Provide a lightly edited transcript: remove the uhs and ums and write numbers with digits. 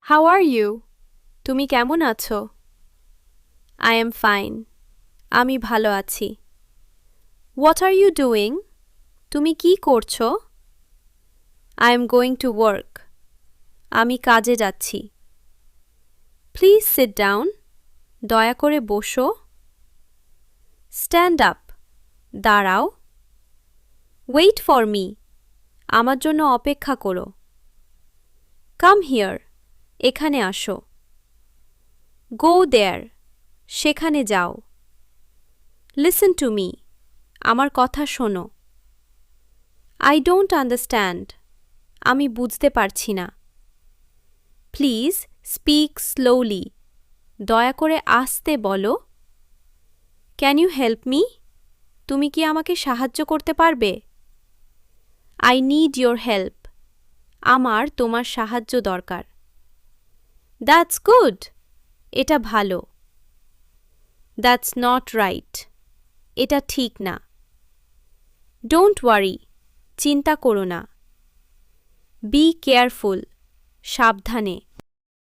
How are you? তুমি কেমন আছো? I am fine. আমি ভালো আছি. What are you doing? তুমি কি করছো? I am going to work. আমি কাজে যাচ্ছি. Please sit down. দয়া করে বসো. Stand up. দাঁড়াও. Wait for me. আমার জন্য অপেক্ষা করো. Come here. এখানে আসো. Go there. সেখানে যাও. Listen to me. আমার কথা শোনো. I don't understand. আমি বুঝতে পারছি না. Please speak slowly. দয়া করে আস্তে বলো. Can you help me? তুমি কি আমাকে সাহায্য করতে পারবে? I need your help. আমার তোমার সাহায্য দরকার. That's good. এটা ভালো. That's not right. এটা ঠিক না. Don't worry. চিন্তা করো না. Be careful. সাবধানে.